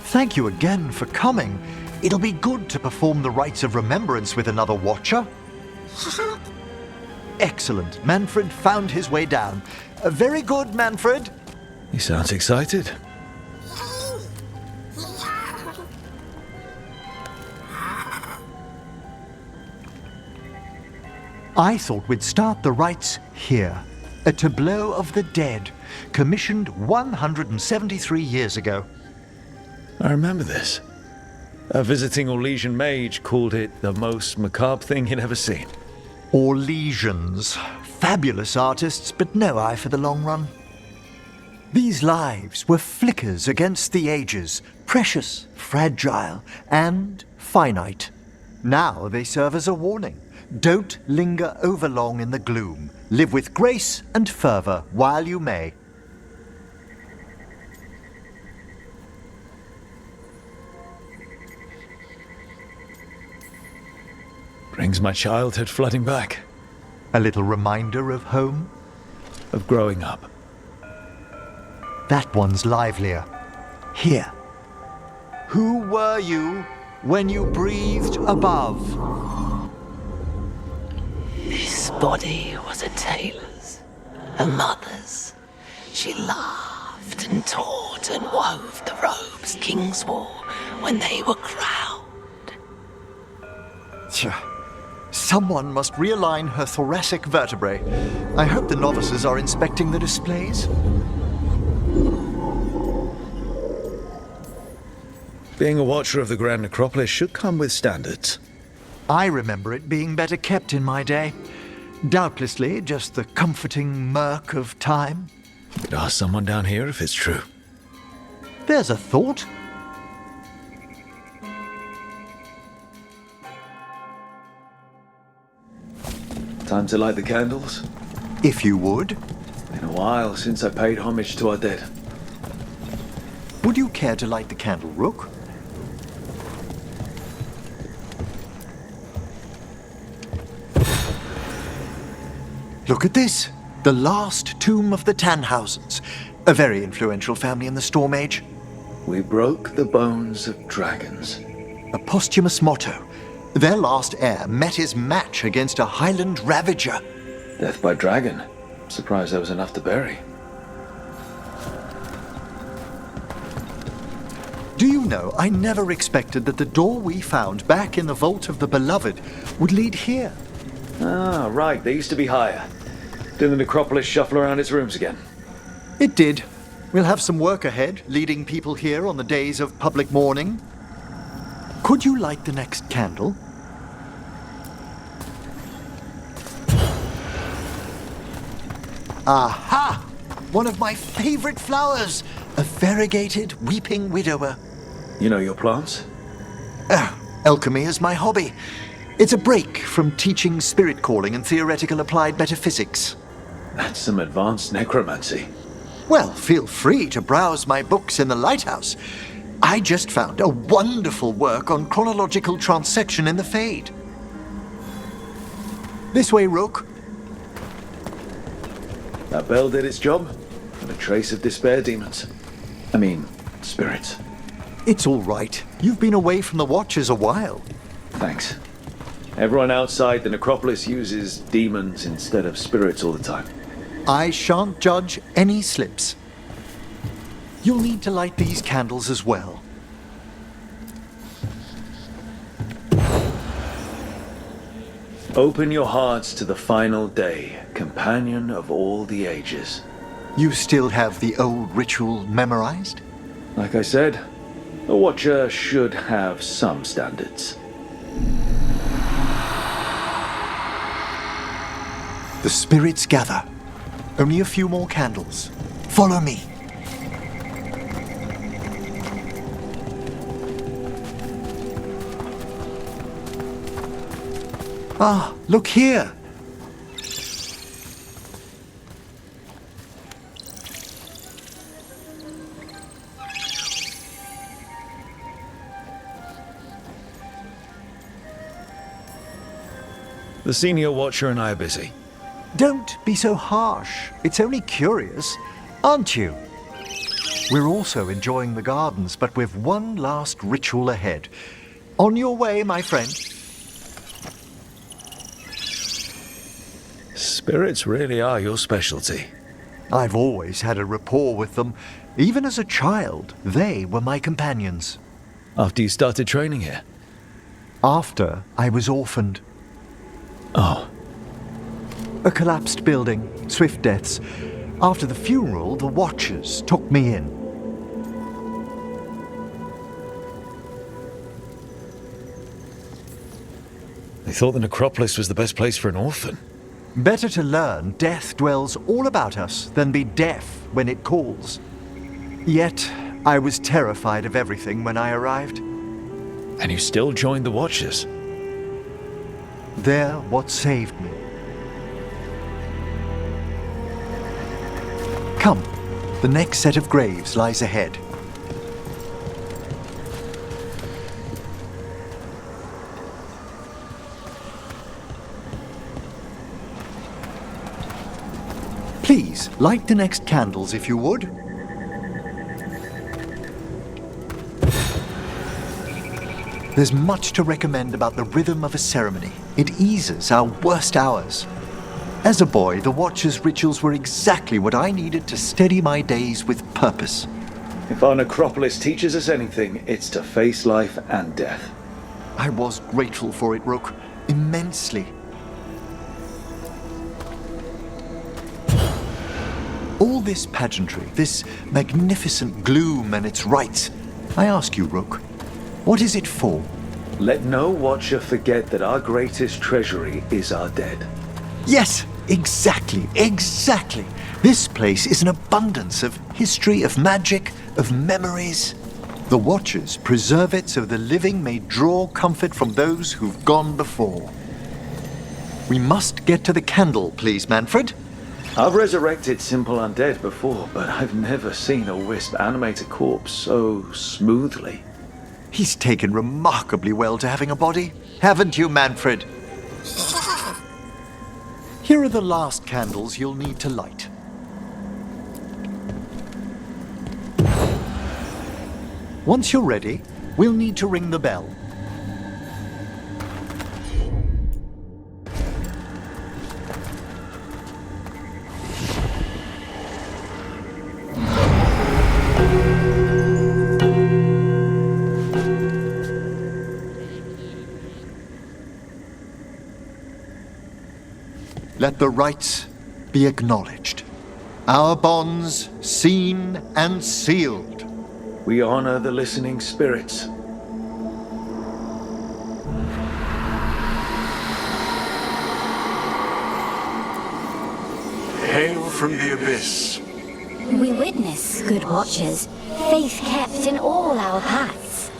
Thank you again for coming. It'll be good to perform the rites of remembrance with another watcher. Excellent. Manfred found his way down. Very good, Manfred. He sounds excited. I thought we'd start the rites here. A tableau of the dead, commissioned 173 years ago. I remember this. A visiting Orlesian mage called it the most macabre thing he'd ever seen. Orlesians. Fabulous artists, but no eye for the long run. These lives were flickers against the ages, precious, fragile, and finite. Now they serve as a warning. Don't linger overlong in the gloom. Live with grace and fervor while you may. Brings my childhood flooding back. A little reminder of home? Of growing up. That one's livelier. Here. Who were you when you breathed above? This body was a tailor's, a mother's. She laughed and taught and wove the robes kings wore when they were crowned. Someone must realign her thoracic vertebrae. I hope the novices are inspecting the displays. Being a watcher of the Grand Necropolis should come with standards. I remember it being better kept in my day. Doubtlessly just the comforting murk of time. Could ask someone down here if it's true. There's a thought. Time to light the candles? If you would. Been a while since I paid homage to our dead. Would you care to light the candle, Rook? Look at this. The last tomb of the Tannhausens. A very influential family in the Storm Age. We broke the bones of dragons. A posthumous motto. Their last heir met his match against a Highland Ravager. Death by dragon. Surprised there was enough to bury. Do you know, I never expected that the door we found back in the Vault of the Beloved would lead here. Ah, right. They used to be higher. Did the necropolis shuffle around its rooms again? It did. We'll have some work ahead, leading people here on the days of public mourning. Could you light the next candle? Aha! One of my favorite flowers! A variegated weeping widower. You know your plants? Alchemy is my hobby. It's a break from teaching spirit calling and theoretical applied metaphysics. That's some advanced necromancy. Well, feel free to browse my books in the lighthouse. I just found a wonderful work on chronological transection in the Fade. This way, Rook. That bell did its job. And a trace of despair demons. I mean, spirits. It's all right. You've been away from the Watchers a while. Thanks. Everyone outside the necropolis uses demons instead of spirits all the time. I shan't judge any slips. You'll need to light these candles as well. Open your hearts to the final day, companion of all the ages. You still have the old ritual memorized? Like I said, a watcher should have some standards. The spirits gather. Only a few more candles. Follow me. Ah, look here. The senior watcher and I are busy. Don't be so harsh. It's only curious, aren't you? We're also enjoying the gardens, but we've one last ritual ahead. On your way, my friend. Spirits really are your specialty. I've always had a rapport with them. Even as a child, they were my companions. After you started training here? After I was orphaned. Oh. A collapsed building, swift deaths. After the funeral, the Watchers took me in. They thought the necropolis was the best place for an orphan. Better to learn death dwells all about us than be deaf when it calls. Yet, I was terrified of everything when I arrived. And you still joined the Watchers? They're what saved me. Come, the next set of graves lies ahead. Please, light the next candles if you would. There's much to recommend about the rhythm of a ceremony. It eases our worst hours. As a boy, the Watcher's rituals were exactly what I needed to steady my days with purpose. If our necropolis teaches us anything, it's to face life and death. I was grateful for it, Rook. Immensely. All this pageantry, this magnificent gloom and its rites. I ask you, Rook, what is it for? Let no Watcher forget that our greatest treasury is our dead. Yes, exactly. This place is an abundance of history, of magic, of memories. The Watchers preserve it so the living may draw comfort from those who've gone before. We must get to the candle, please, Manfred. I've resurrected simple undead before, but I've never seen a wisp animate a corpse so smoothly. He's taken remarkably well to having a body, haven't you, Manfred? Here are the last candles you'll need to light. Once you're ready, we'll need to ring the bell. Let the rites be acknowledged. Our bonds seen and sealed. We honor the listening spirits. Hail from the abyss. We witness, good Watchers, faith kept in all our paths.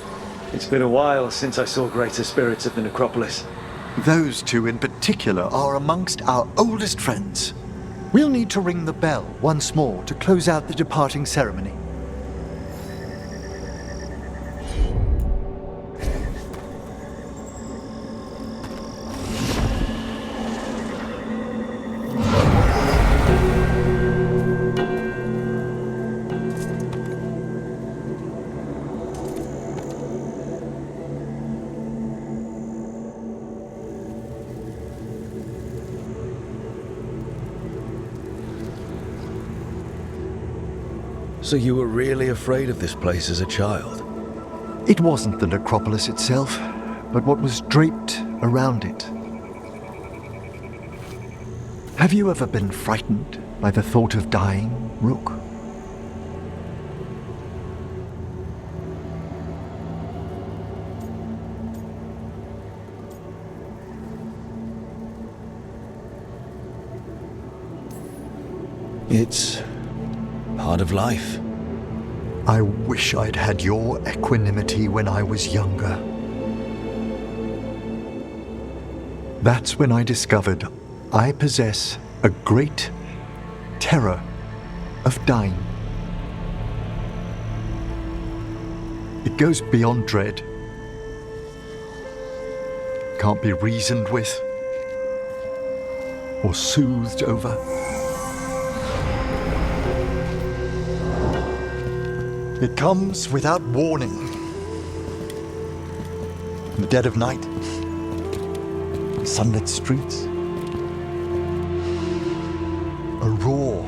It's been a while since I saw greater spirits of the necropolis. Those two in particular are amongst our oldest friends. We'll need to ring the bell once more to close out the departing ceremony. So you were really afraid of this place as a child? It wasn't the necropolis itself, but what was draped around it. Have you ever been frightened by the thought of dying, Rook? It's part of life. I wish I'd had your equanimity when I was younger. That's when I discovered I possess a great terror of dying. It goes beyond dread. Can't be reasoned with or soothed over. It comes without warning. In the dead of night, sunlit streets, a raw,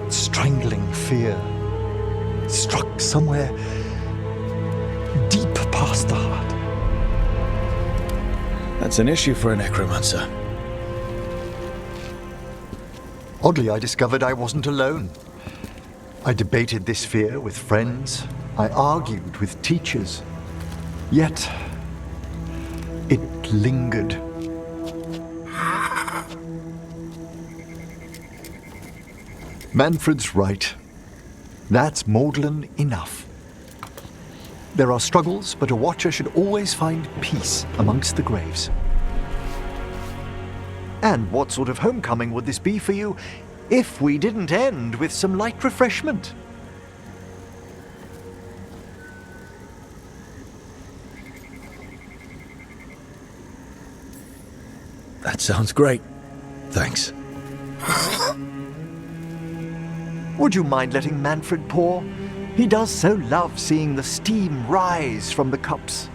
strangling fear struck somewhere deep past the heart. That's an issue for a necromancer. Oddly, I discovered I wasn't alone. I debated this fear with friends. I argued with teachers. Yet, it lingered. Manfred's right. That's maudlin enough. There are struggles, but a watcher should always find peace amongst the graves. And what sort of homecoming would this be for you if we didn't end with some light refreshment? That sounds great. Thanks. Would you mind letting Manfred pour? He does so love seeing the steam rise from the cups.